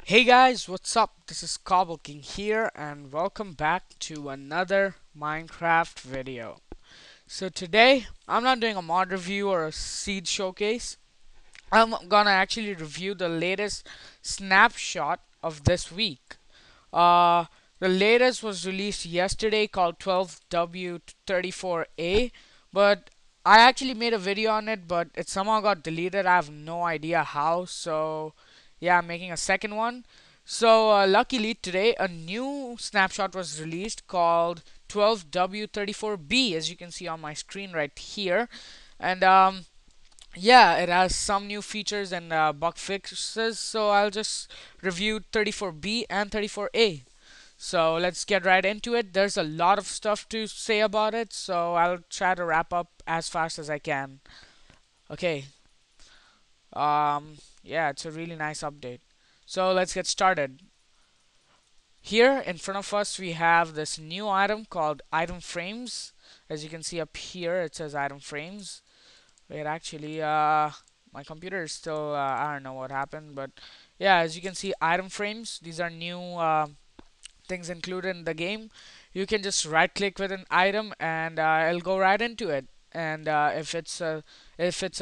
Hey guys, what's up? This is Cobble King here, and welcome back to another Minecraft video. So today, I'm not doing a mod review or a seed showcase. I'm gonna actually review the latest snapshot of this week. Uh, the latest was released yesterday called 12W34A, but I actually made a video on it, but it somehow got deleted. I have no idea how, so yeah, I'm making a second one. So luckily today a new snapshot was released called 12W34B, as you can see on my screen right here. And yeah, it has some new features and bug fixes, so I'll just review 34B and 34A. So let's get right into it. There's a lot of stuff to say about it, so I'll try to wrap up as fast as I can. Okay. Yeah, it's a really nice update. So let's get started. Here in front of us we have this new item called item frames. As you can see up here, it says item frames. Wait, actually, my computer is still, I don't know what happened, but yeah, as you can see, item frames. These are new things included in the game. You can just right click with an item and it'll go right into it. And if it's a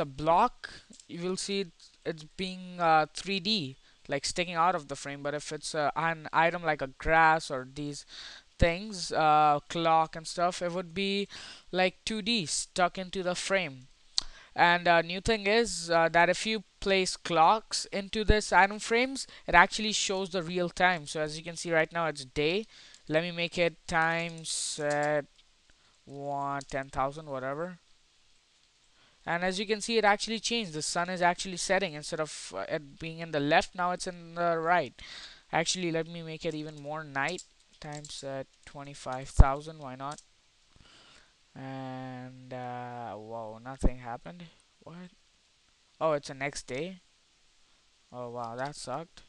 block, you will see it's being 3D, like sticking out of the frame. But if it's an item like a grass or these things, clock and stuff, it would be like 2D stuck into the frame. And new thing is that if you place clocks into this item frames, it actually shows the real time. So as you can see right now, it's day. Let me make it time set 10,000, whatever. And as you can see, it actually changed. The sun is actually setting. Instead of it being in the left, now it's in the right. Actually, let me make it even more night. Time set 25,000. Why not? And whoa, nothing happened. What? Oh, it's the next day. Oh wow, that sucked.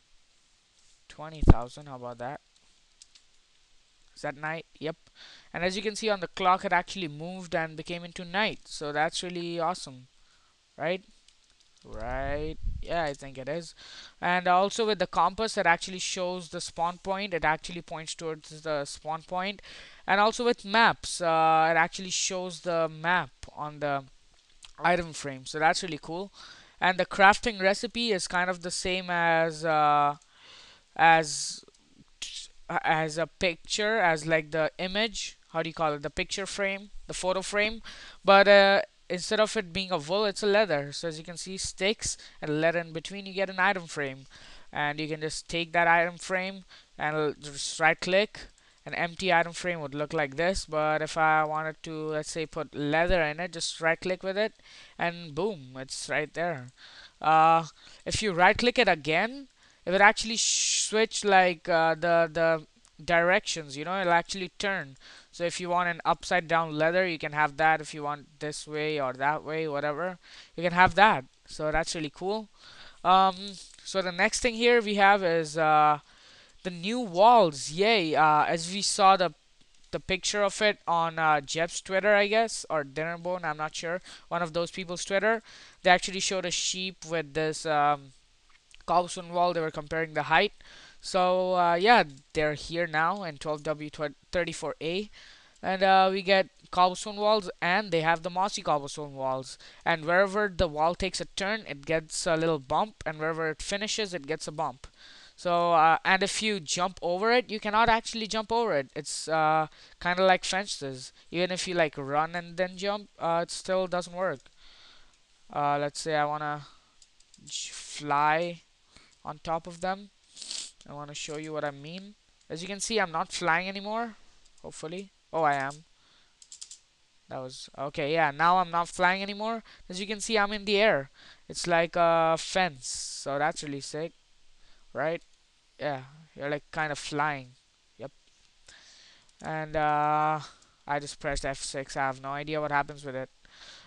20,000, how about that? Is that night? Yep. And as you can see on the clock, it actually moved and became into night. So that's really awesome, right? Right. Yeah, I think it is. And also with the compass, it actually shows the spawn point. It actually points towards the spawn point. And also with maps, it actually shows the map on the item frame. So that's really cool. And the crafting recipe is kind of the same as as a picture, as like the image, how do you call it, the picture frame, the photo frame. But instead of it being a wool, it's a leather. So as you can see, sticks and leather in between, you get an item frame. And you can just take that item frame and just right click. An empty item frame would look like this, but if I wanted to, let's say, put leather in it, just right click with it and boom, it's right there. uh, if you right click it again, it would actually switch like the directions, it'll actually turn. So if you want an upside down leather, you can have that. If you want this way or that way, whatever, you can have that. So that's really cool. um so the next thing here we have is the new walls. Yay. As we saw the picture of it on Jeff's Twitter, I guess, or Dinnerbone, I'm not sure, one of those people's Twitter. They actually showed a sheep with this cobblestone wall. They were comparing the height. So yeah, they're here now in 12W34A, and we get cobblestone walls, and they have the mossy cobblestone walls. And wherever the wall takes a turn, it gets a little bump, and wherever it finishes, it gets a bump. So and if you jump over it, you cannot actually jump over it. It's kind of like fences. Even if you like run and then jump, it still doesn't work. Let's say I wanna fly on top of them. I want to show you what I mean. As you can see, I'm not flying anymore. Hopefully. Oh, I am. That was okay. Yeah, now I'm not flying anymore. As you can see, I'm in the air. It's like a fence. So that's really sick, right? Yeah, you're like kind of flying. Yep. And I just pressed F6. I have no idea what happens with it.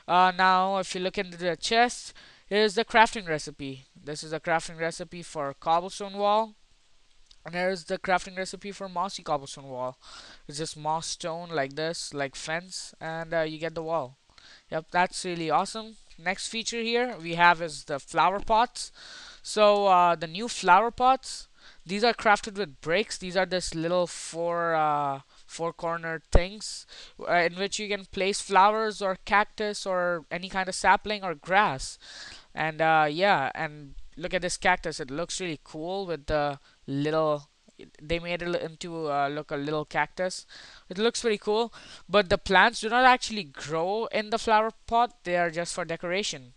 Now, if you look into the chest, here's the crafting recipe. This is a crafting recipe for cobblestone wall. And here's the crafting recipe for mossy cobblestone wall. It's just moss stone like this, like fence, and you get the wall. Yep, that's really awesome. Next feature here we have is the flower pots. So the new flower pots. These are crafted with bricks. These are this little four corner things in which you can place flowers or cactus or any kind of sapling or grass. And yeah, and look at this cactus. It looks really cool with the little. They made it into look a little cactus. It looks pretty cool, but the plants do not actually grow in the flower pot. They are just for decoration.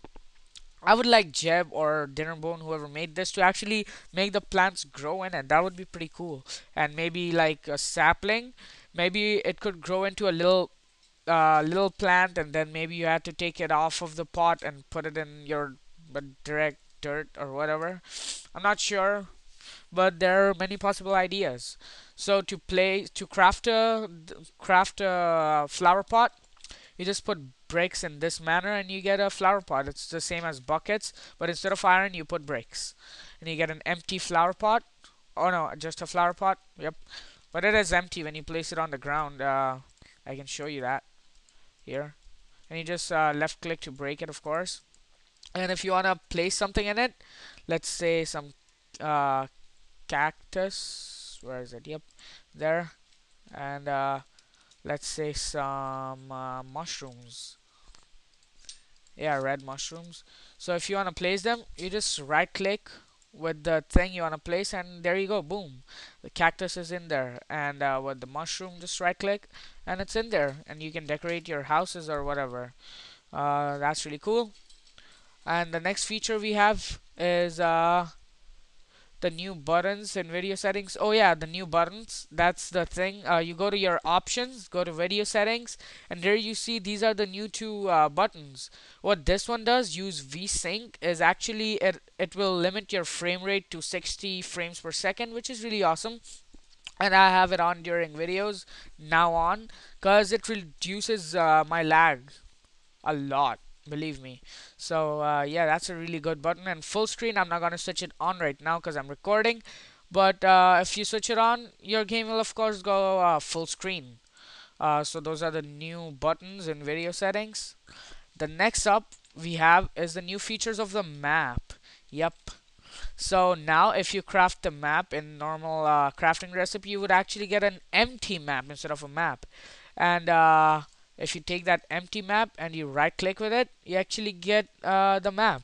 I would like Jeb or Dinnerbone, whoever made this, to actually make the plants grow in it. That would be pretty cool. And maybe like a sapling, maybe it could grow into a little plant, and then maybe you had to take it off of the pot and put it in your direct dirt or whatever. I'm not sure, but there are many possible ideas. So to craft a flower pot, you just put bricks in this manner and you get a flower pot. It's the same as buckets, but instead of iron you put bricks. And you get an empty flower pot. Oh no, just a flower pot. Yep. But it is empty when you place it on the ground. I can show you that here. And you just left click to break it, of course. And if you want to place something in it, let's say some uh, cactus. Where is it? Yep, there. And let's say some mushrooms. Yeah, red mushrooms. So if you want to place them, you just right click with the thing you want to place, and there you go, boom, the cactus is in there. And with the mushroom, just right click and it's in there, and you can decorate your houses or whatever. That's really cool. And the next feature we have is the new buttons in video settings. Oh yeah, the new buttons. That's the thing. You go to your options, go to video settings, and there you see these are the new two buttons. What this one does, use VSync, is actually it will limit your frame rate to 60 frames per second, which is really awesome. And I have it on during videos now on, because it reduces my lag a lot, believe me. So yeah, that's a really good button. And full screen, I'm not going to switch it on right now because I'm recording, but if you switch it on, your game will of course go full screen. So those are the new buttons in video settings. The next up we have is the new features of the map. Yep. So now if you craft the map in normal crafting recipe, you would actually get an empty map instead of a map. And if you take that empty map and you right click with it, you actually get the map.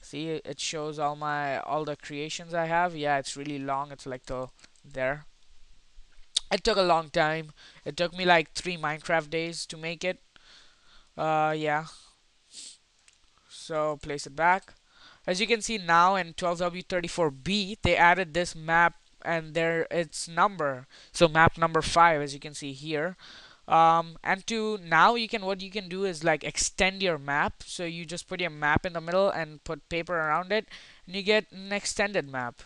See, it shows all the creations I have. Yeah, it's really long. It's like there. It took a long time. It took me like 3 Minecraft days to make it. Yeah. So place it back. As you can see now in 12W34B, they added this map and there its number. So map number 5, as you can see here. And to now you can what you can do is like extend your map. So you just put your map in the middle and put paper around it, and you get an extended map.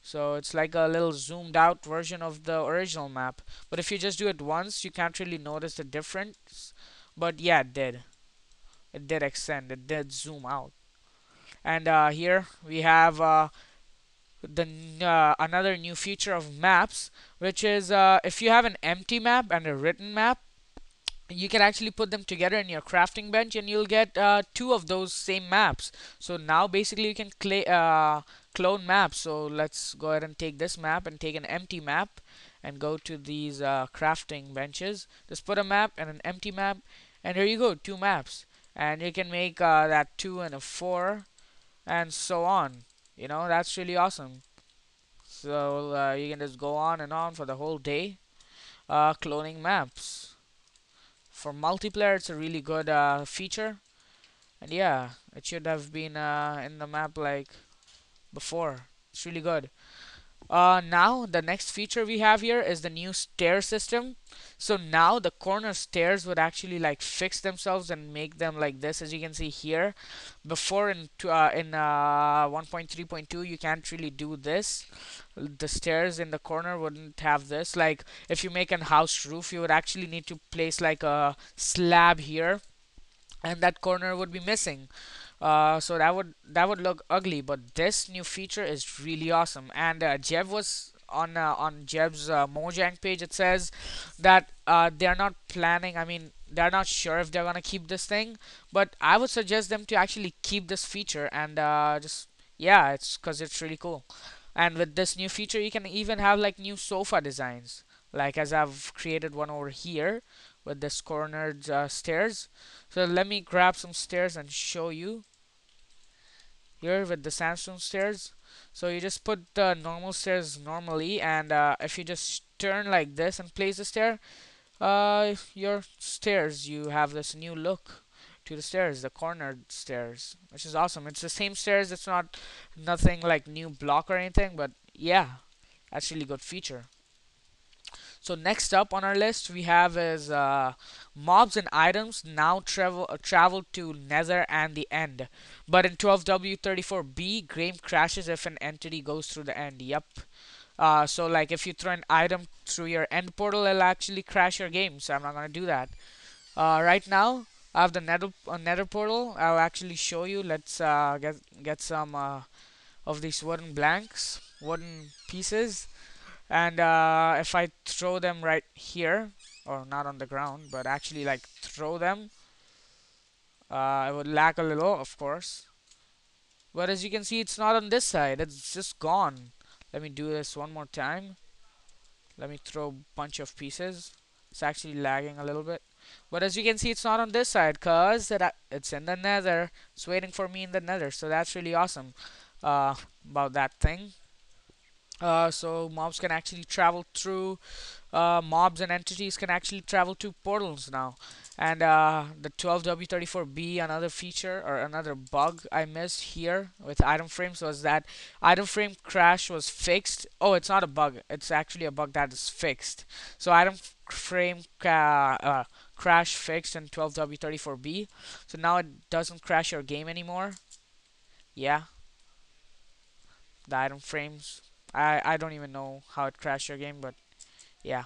So it's like a little zoomed out version of the original map. But if you just do it once, you can't really notice the difference. But yeah, it did. It did extend. It did zoom out. And here we have the another new feature of maps, which is if you have an empty map and a written map, you can actually put them together in your crafting bench and you'll get two of those same maps. So now basically you can clone maps. So let's go ahead and take this map and take an empty map and go to these crafting benches. Just put a map and an empty map, and here you go, two maps. And you can make that 2 and a 4 and so on. You know, that's really awesome. So you can just go on and on for the whole day cloning maps. For multiplayer, it's a really good feature. And yeah, it should have been in the map like before. It's really good. Now the next feature we have here is the new stair system. So now the corner stairs would actually like fix themselves and make them like this, as you can see here. Before in 1.3.2 you can't really do this. The stairs in the corner wouldn't have this. Like if you make a house roof, you would actually need to place like a slab here, and that corner would be missing. So that would look ugly, but this new feature is really awesome. And Jeb was on Jeb's Mojang page. It says that they're not planning. I mean, they're not sure if they're gonna keep this thing, but I would suggest them to actually keep this feature and just yeah, it's because it's really cool. And with this new feature, you can even have like new sofa designs, like as I've created one over here with this cornered stairs. So let me grab some stairs and show you here with the sandstone stairs. So you just put the normal stairs normally, and if you just turn like this and place the stair, your stairs, you have this new look to the stairs, the cornered stairs, which is awesome. It's the same stairs. It's not nothing like new block or anything, but yeah, that's really good feature. So next up on our list we have is mobs and items now travel to Nether and the End. But in 12W34B, game crashes if an entity goes through the End. Yep. So like if you throw an item through your End portal, it'll actually crash your game. So I'm not gonna do that. Right now I have the Nether portal. I'll actually show you. Let's get some of these wooden pieces, and if I throw them right here, or not on the ground, but actually like throw them, it would lag a little, of course. But as you can see, it's not on this side. It's just gone. Let me do this one more time. Let me throw a bunch of pieces. It's actually lagging a little bit. But as you can see, it's not on this side because it's in the Nether. It's waiting for me in the Nether. So that's really awesome about that thing. So mobs can actually travel through mobs and entities can actually travel to portals now. And the 12W34B, another feature or another bug I missed here with item frames was that item frame crash was fixed. Oh, it's not a bug. It's actually a bug that is fixed. So item frame crash fixed in 12W34B. So now it doesn't crash your game anymore. Yeah, the item frames. I don't even know how it crashed your game, but yeah.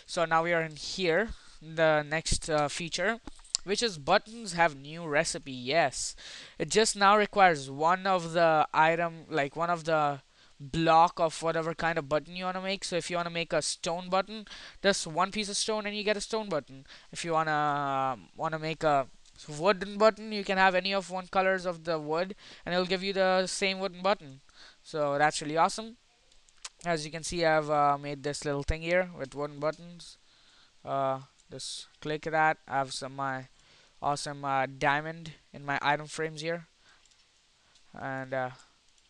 So now we are in here, the next feature, which is buttons have new recipe. Yes, it just now requires one of the item, like one of the block of whatever kind of button you want to make. So if you want to make a stone button, just one piece of stone and you get a stone button. If you wanna make a wooden button, you can have any of one colors of the wood and it'll give you the same wooden button. So that's really awesome. As you can see, I've made this little thing here with wooden buttons. uh, just click that. I have some my awesome diamond in my item frames here, and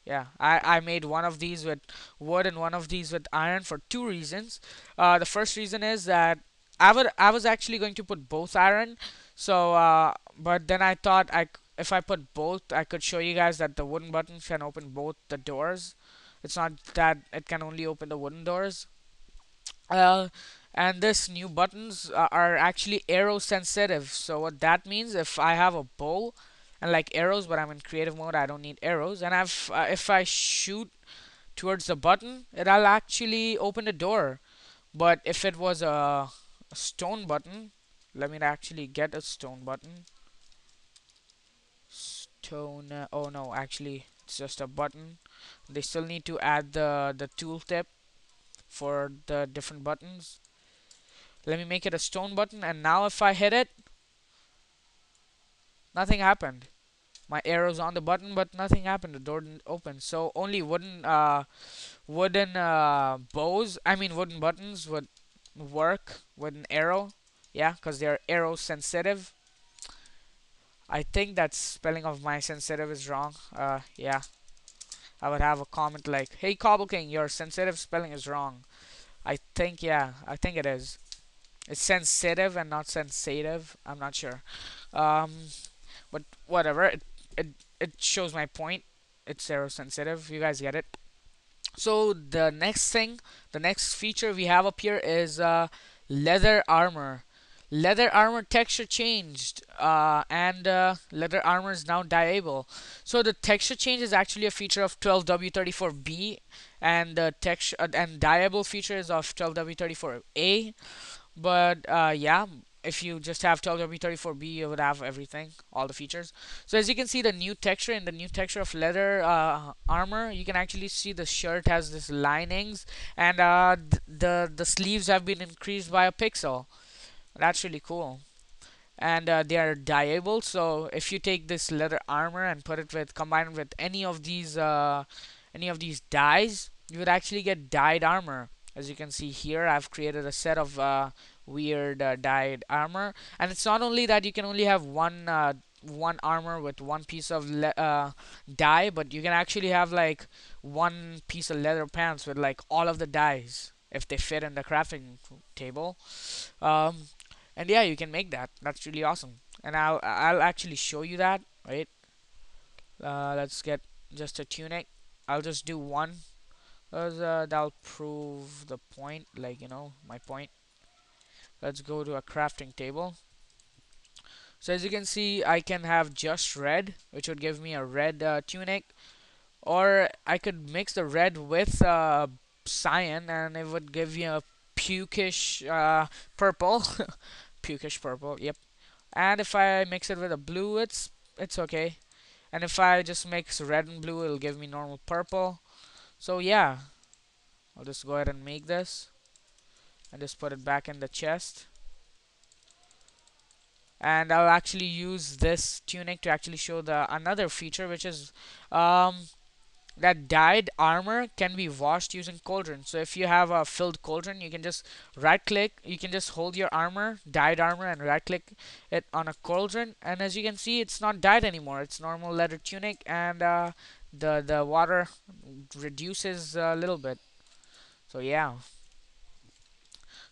yeah, I made one of these with wood and one of these with iron for two reasons. The first reason is that I was actually going to put both iron, so but then I thought if I put both, I could show you guys that the wooden buttons can open both the doors. It's not that it can only open the wooden doors. Uh, and this new buttons are actually arrow sensitive. So what that means, if I have a bow and like arrows, but I'm in creative mode, I don't need arrows. And if I shoot towards the button, it'll actually open the door. But if it was a stone button, let me actually get a stone button. Stone. Oh no, actually, it's just a button. They still need to add the tooltip for the different buttons. Let me make it a stone button, and now if I hit it, nothing happened. My arrow's on the button, but nothing happened. The door didn't open. So only wooden bows. I mean wooden buttons would work with an arrow. Yeah, because they're arrow sensitive. I think that spelling of my sensitive is wrong. Yeah, I would have a comment like, "Hey Cobble King, your sensitive spelling is wrong." I think it is. It's sensitive and not sensitive. I'm not sure. Um, but whatever. It it shows my point. It's arrow sensitive. You guys get it. So the next feature we have up here is leather armor. Leather armor texture changed, and leather armor is now dyeable. So the texture change is actually a feature of 12W34B, and the texture and dyeable feature is of 12W34A. But yeah, if you just have 12W34B, you would have everything, all the features. So as you can see, the new texture in the new texture of leather armor, you can actually see the shirt has this linings, and the sleeves have been increased by a pixel. That's really cool. And they are dyeable. So if you take this leather armor and put it with combine it with any of these any of these dyes, you would actually get dyed armor. As you can see here, I've created a set of weird dyed armor, and it's not only that you can only have one armor with one piece of dye, but you can actually have like one piece of leather pants with like all of the dyes if they fit in the crafting table. Um, and yeah, you can make that. That's really awesome. And I'll actually show you that. Right? Let's get just a tunic. I'll just do one, cause that'll prove the point. Like my point. Let's go to a crafting table. So as you can see, I can have just red, which would give me a red tunic, or I could mix the red with cyan, and it would give you a pukish purple. Pukish purple. Yep. And if I mix it with a blue, it's okay. And if I just mix red and blue, it'll give me normal purple. So yeah, I'll just go ahead and make this and just put it back in the chest. And I'll actually use this tunic to actually show the another feature, which is um, that dyed armor can be washed using cauldron. So if you have a filled cauldron, you can just right click, you can just hold your armor, dyed armor, and right click it on a cauldron, and as you can see, it's not dyed anymore. It's normal leather tunic, and the water reduces a little bit. So yeah,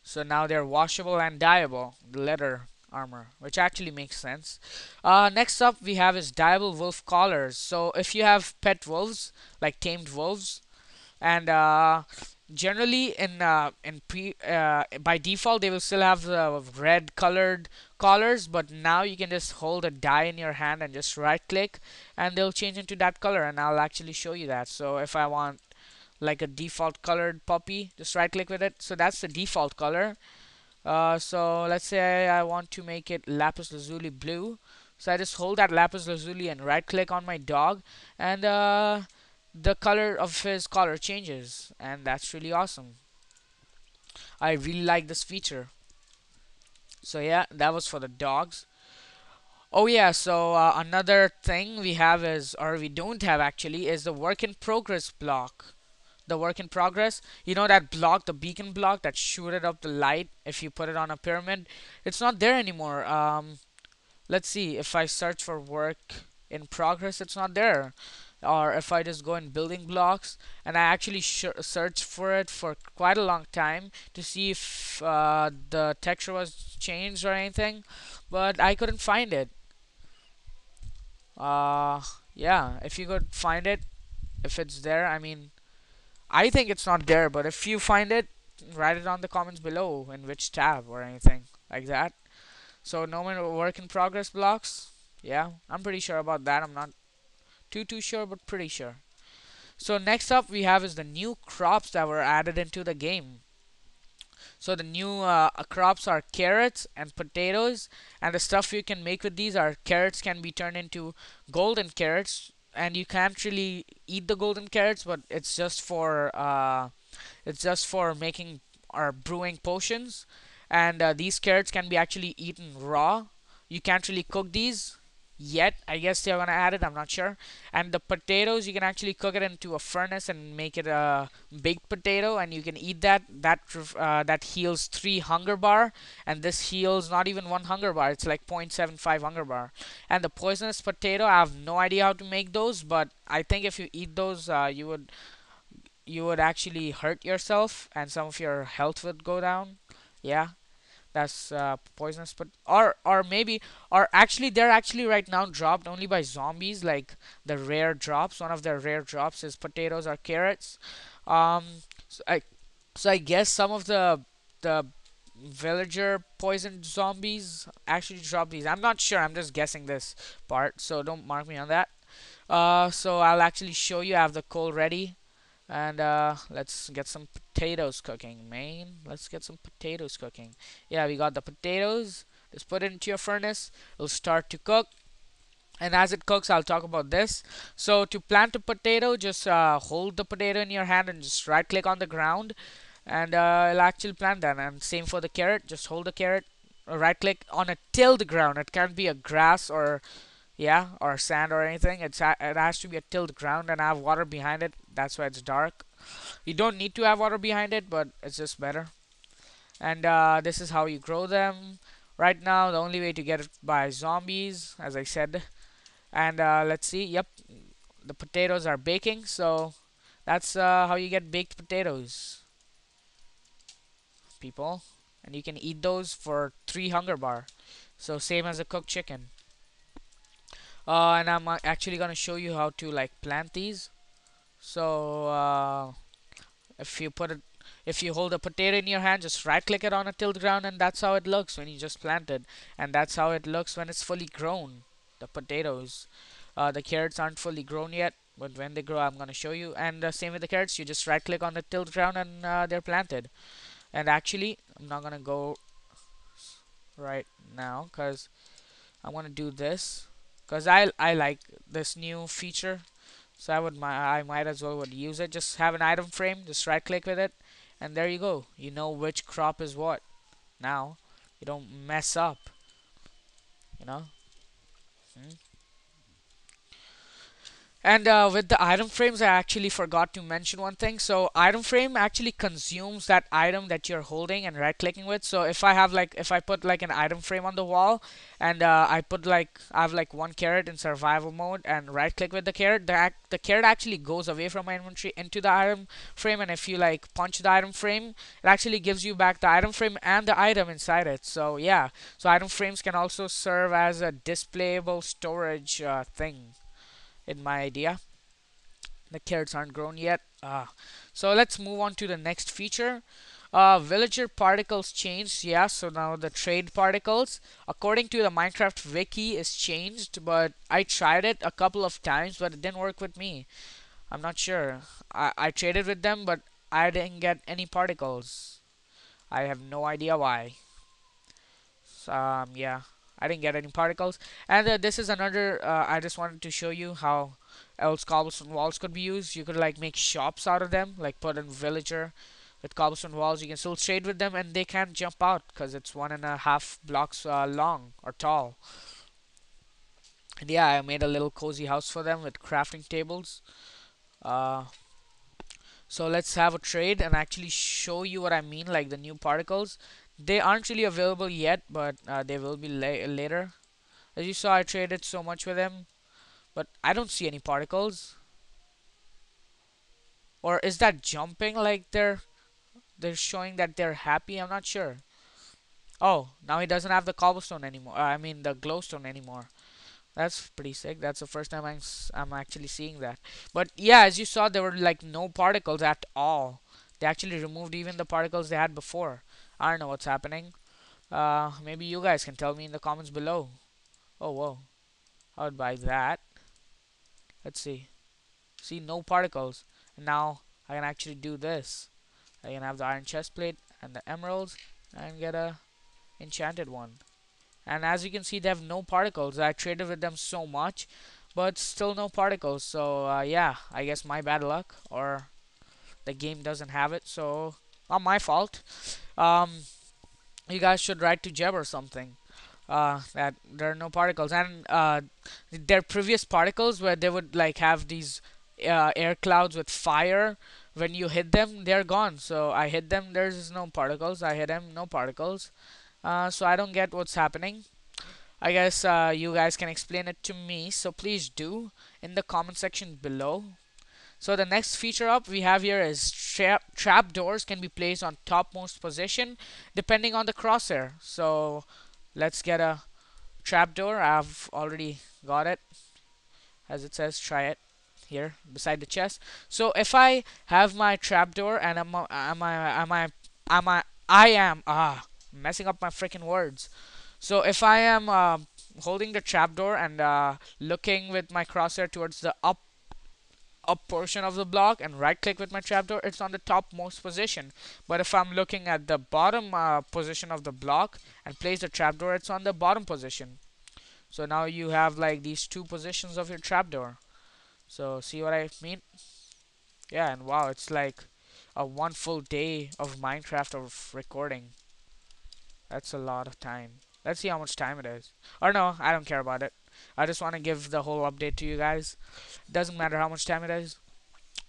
so now they're washable and dyeable, the leather armor, which actually makes sense. Next up we have is dyeable wolf collars. So if you have pet wolves, like tamed wolves, and generally in pre by default they will still have the red colored collars, but now you can just hold a dye in your hand and just right click, and they'll change into that color, and I'll actually show you that. So if I want like a default colored puppy, just right click with it. So that's the default color. So let's say I want to make it lapis lazuli blue. So I just hold that lapis lazuli and right click on my dog, and the color of his collar changes, and that's really awesome. I really like this feature. So yeah, that was for the dogs. Oh yeah, so another thing we have is, or we don't have actually, is the work in progress block. The work in progress, that block, the beacon block that shooted up the light if you put it on a pyramid, it's not there anymore. Let's see, if I search for work in progress, it's not there. Or if I just go in building blocks, and I actually search for it for quite a long time to see if the texture was changed or anything, but I couldn't find it. uh yeah, if you could find it, if it's there, I mean, I think it's not there, but if you find it, write it on the comments below in which tab or anything like that. So no more work in progress blocks. Yeah, I'm pretty sure about that. I'm not too sure, but pretty sure. So next up we have is the new crops that were added into the game. So the new crops are carrots and potatoes, and the stuff you can make with these are carrots can be turned into golden carrots, and you can't really eat the golden carrots, but it's just for making or brewing potions. And these carrots can be actually eaten raw. You can't really cook these yet. I guess they're gonna add it. I'm not sure. And the potatoes, you can actually cook it into a furnace and make it a baked potato, and you can eat that. That heals 3 hunger bar, and this heals not even 1 hunger bar. It's like 0.75 hunger bar. And the poisonous potato, I have no idea how to make those, but I think if you eat those, you would actually hurt yourself, and some of your health would go down. Yeah, that's poisonous, but or maybe, or actually they're actually right now dropped only by zombies, like the rare drops. One of their rare drops is potatoes or carrots. um so I guess some of the villager poisoned zombies actually drop these. I'm not sure, I'm just guessing this part, so don't mark me on that. So I'll actually show you. I have the coal ready, and let's get some potatoes cooking, man. Let's get some potatoes cooking. Yeah, we got the potatoes. Just put it into your furnace. It'll start to cook. And as it cooks, I'll talk about this. So to plant a potato, just hold the potato in your hand and just right click on the ground, and it'll actually plant that. And same for the carrot. Just hold the carrot, right click on a tilled ground. It can't be a grass or, yeah, or sand or anything. It has to be a tilled ground and have water behind it. That's why it's dark. You don't need to have water behind it, but it's just better. And this is how you grow them. Right now, the only way to get it by zombies, as I said. And let's see. Yep, the potatoes are baking, so that's how you get baked potatoes, people. And you can eat those for 3 hunger bar. So same as a cooked chicken. And I'm actually gonna show you how to like plant these. So if you put it, if you hold a potato in your hand, just right click it on a tilled ground, and that's how it looks when you just plant it. And that's how it looks when it's fully grown. The potatoes, the carrots aren't fully grown yet, but when they grow, I'm gonna show you. And same with the carrots, you just right click on the tilled ground, and they're planted. And actually, I'm not gonna go right now because I want to do this because I like this new feature. So I might as well would use it. Just have an item frame, just right click with it, and there you go. You know which crop is what. Now you don't mess up, you know. Hmm. And with the item frames, I actually forgot to mention one thing. So item frame actually consumes that item that you're holding and right clicking with. So if I have like, if I put like an item frame on the wall, and I put like, I have like one carrot in survival mode and right click with the carrot, the carrot actually goes away from my inventory into the item frame. And if you like punch the item frame, it actually gives you back the item frame and the item inside it. So yeah, so item frames can also serve as a displayable storage thing in my idea. The carrots aren't grown yet. So let's move on to the next feature. Villager particles changed. Yeah, so now the trade particles, according to the Minecraft wiki, is changed. But I tried it a couple of times, but it didn't work with me. I'm not sure. I traded with them, but I didn't get any particles. I have no idea why. Yeah, I didn't get any particles. And this is another, I just wanted to show you how else cobblestone walls could be used. You could like make shops out of them, like put in villager with cobblestone walls. You can still trade with them, and they can't jump out because it's 1.5 blocks long or tall. And yeah, I made a little cozy house for them with crafting tables. uh, so let's have a trade and actually show you what I mean, like the new particles. They aren't really available yet, but they will be later. As you saw, I traded so much with them, but I don't see any particles. Or is that jumping like they're showing that they're happy? I'm not sure. Oh, now he doesn't have the cobblestone anymore. I mean the glowstone anymore. That's pretty sick. That's the first time I'm actually seeing that. But yeah, as you saw, there were like no particles at all. They actually removed even the particles they had before. I don't know what's happening. Maybe you guys can tell me in the comments below. Oh whoa, I would buy that. Let's see. See, no particles. And now I can actually do this. I can have the iron chest plate and the emeralds and get a enchanted one. And as you can see, they have no particles. I traded with them so much, but still no particles. So yeah, I guess my bad luck, or the game doesn't have it. So not my fault. Um, you guys should write to Jeb or something. That there are no particles, and their previous particles where they would like have these air clouds with fire. When you hit them, they're gone. So I hit them, there's no particles. I hit them, no particles. So I don't get what's happening. I guess you guys can explain it to me. So please do in the comment section below. So the next feature up we have here is trap doors can be placed on topmost position depending on the crosshair. So let's get a trapdoor. I've already got it, as it says. Try it here beside the chest. So if I have my trapdoor and I am messing up my freaking words. So if I am holding the trapdoor and looking with my crosshair towards the up portion of the block and right click with my trapdoor, it's on the topmost position. But if I'm looking at the bottom position of the block and place the trapdoor, it's on the bottom position. So now you have like these two positions of your trapdoor. So see what I mean? Yeah, and wow, it's like a one full day of Minecraft of recording. That's a lot of time. Let's see how much time it is. Or no, I don't care about it. I just want to give the whole update to you guys. Doesn't matter how much time it is.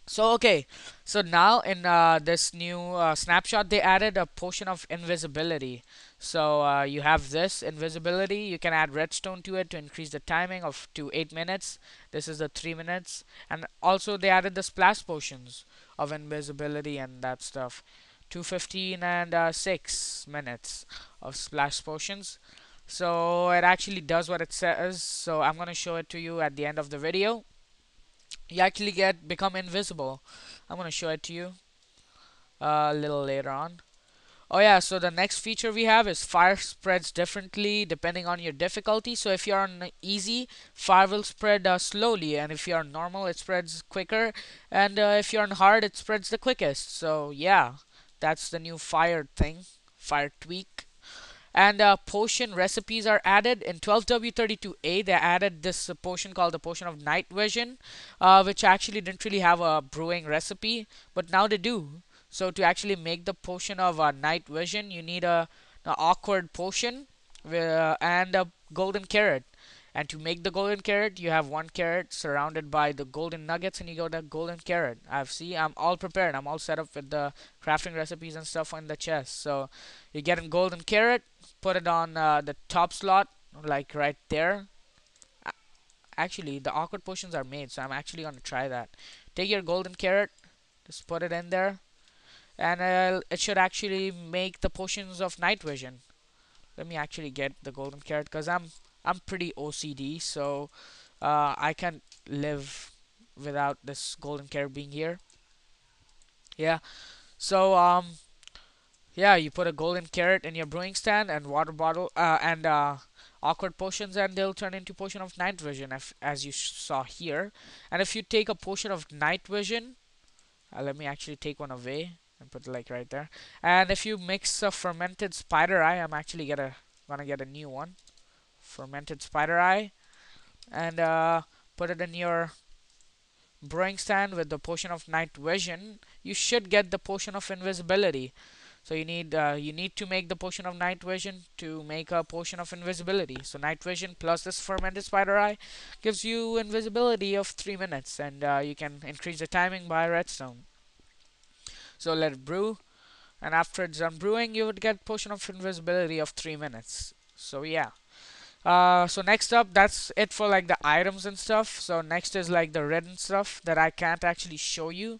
So okay, so now in this new snapshot, they added a potion of invisibility. So you have this invisibility. You can add redstone to it to increase the timing of to 8 minutes. This is the 3 minutes, and also they added the splash potions of invisibility and that stuff. 215 and 6 minutes of splash potions. So it actually does what it says. So I'm gonna show it to you at the end of the video. You actually get become invisible. I'm gonna show it to you a little later on. Oh yeah, so the next feature we have is fire spreads differently depending on your difficulty. So if you're on easy, fire will spread slowly, and if you're on normal, it spreads quicker, and if you're on hard, it spreads the quickest. So yeah, that's the new fire thing, fire tweak. And potion recipes are added in 12W32A. They added this potion called the potion of night vision, which actually didn't really have a brewing recipe, but now they do. So to actually make the potion of night vision, you need a awkward potion and a golden carrot. And to make the golden carrot, you have one carrot surrounded by the golden nuggets, and you got a golden carrot. I'm all prepared. I'm all set up with the crafting recipes and stuff on the chest. So you get a golden carrot, put it on the top slot, like right there. Actually, the awkward potions are made, so I'm actually gonna try that. Take your golden carrot, just put it in there, and it should actually make the potions of night vision. Let me actually get the golden carrot because I'm pretty OCD, so I can't live without this golden carrot being here. Yeah. So yeah, you put a golden carrot in your brewing stand and water bottle and awkward potions, and they'll turn into potion of night vision, as you saw here. And if you take a potion of night vision, let me actually take one away and put it like right there. And if you mix a fermented spider eye, I'm actually gonna get a new one, fermented spider eye, and put it in your brewing stand with the potion of night vision. You should get the potion of invisibility. So you need to make the potion of night vision to make a potion of invisibility. So night vision plus this fermented spider eye gives you invisibility of 3 minutes, and you can increase the timing by redstone. So let it brew, and after it's done brewing, you would get potion of invisibility of 3 minutes. So yeah. So next up, that's it for like the items and stuff. So next is like the written stuff that I can't actually show you.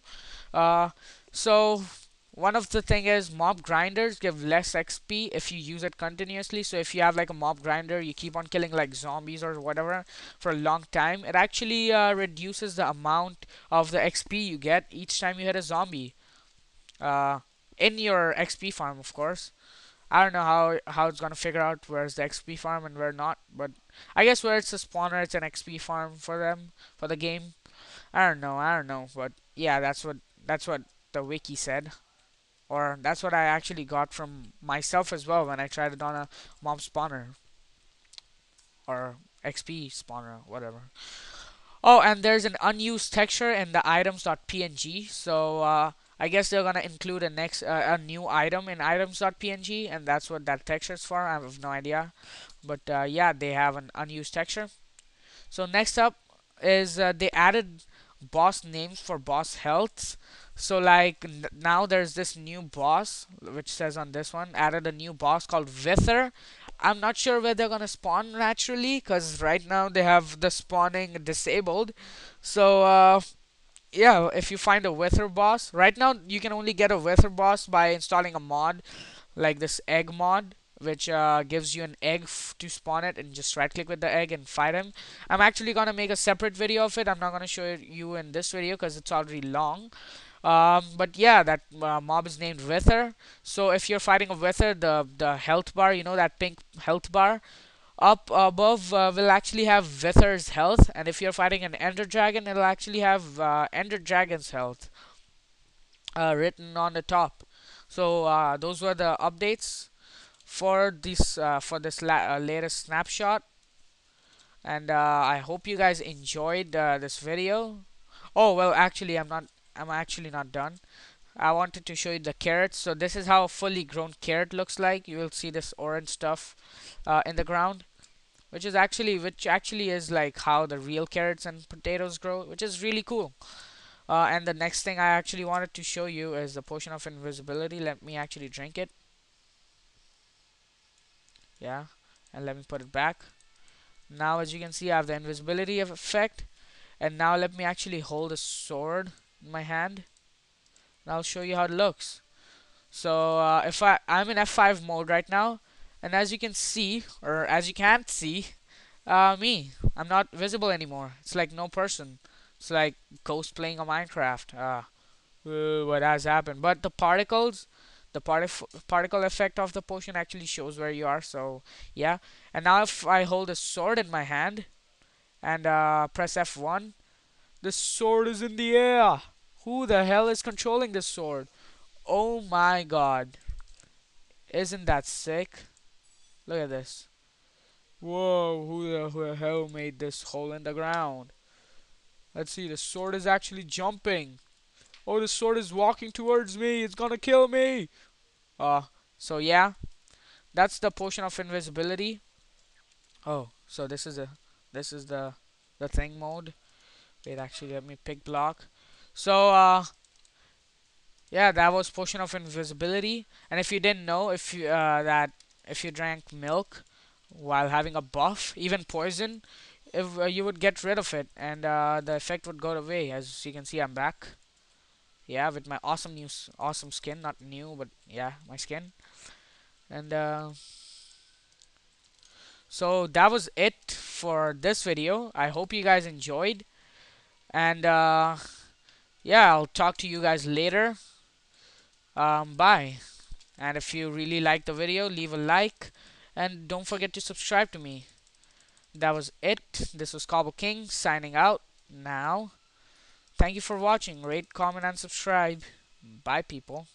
Uh, so one of the thing is mob grinders give less XP if you use it continuously. So if you have like a mob grinder, you keep on killing like zombies or whatever for a long time, it actually reduces the amount of the XP you get each time you hit a zombie. Uh, in your XP farm, of course. I don't know how it's gonna figure out where's the XP farm and where not, but I guess where it's a spawner, it's an XP farm for them for the game. I don't know, but yeah, that's what the wiki said, or that's what I actually got from myself as well when I tried it on a mob spawner or XP spawner, whatever. Oh, and there's an unused texture in the items.png. So I guess they're gonna include a new item in items.png, and that's what that texture is for. I have no idea, but yeah, they have an unused texture. So next up is they added boss names for boss healths. So like now there's this new boss which says on this one added a new boss called Wither. I'm not sure where they're gonna spawn naturally because right now they have the spawning disabled. So yeah, if you find a Wither boss, right now you can only get a Wither boss by installing a mod like this egg mod, which gives you an egg to spawn it, and just right click with the egg and fight him. I'm actually gonna make a separate video of it. I'm not gonna show it you in this video because it's already long. But yeah, that mob is named Wither. So if you're fighting a Wither, the health bar, you know that pink health bar up above will actually have Wither's health, and if you're fighting an Ender Dragon, it'll actually have Ender Dragon's health written on the top. So those were the updates for this latest snapshot, and I hope you guys enjoyed this video. Oh well, actually, I'm actually not done. I wanted to show you the carrots. So this is how a fully grown carrot looks like. You will see this orange stuff in the ground, which actually is like how the real carrots and potatoes grow, which is really cool. And the next thing I actually wanted to show you is the potion of invisibility. Let me actually drink it. Yeah, and let me put it back. Now as you can see, I have the invisibility effect. And now let me actually hold a sword in my hand, and I'll show you how it looks. So if I'm in F5 mode right now, and as you can see, or as you can't see, I'm not visible anymore. It's like no person. It's like ghost playing a Minecraft. What has happened? But the particles, the particle effect of the potion actually shows where you are. So yeah. And now if I hold a sword in my hand and press F1, the sword is in the air. Who the hell is controlling this sword? Oh my god. Isn't that sick? Look at this. Whoa, who the hell made this hole in the ground? Let's see, the sword is actually jumping. Oh, the sword is walking towards me. It's gonna kill me. Uh, so yeah, that's the potion of invisibility. Oh, so this is the thing mode. Wait, actually, let me pick block. So yeah, that was potion of invisibility. And if you didn't know, if you that if you drank milk while having a buff, even poison, if you would get rid of it, and the effect would go away. As you can see, I'm back. Yeah, with my awesome awesome skin, not new, but yeah, my skin. And so that was it for this video. I hope you guys enjoyed, and yeah, I'll talk to you guys later. Bye. And if you really like the video, leave a like, and don't forget to subscribe to me. That was it. This was Cobble King signing out now. Thank you for watching. Rate, comment, and subscribe. Bye, people.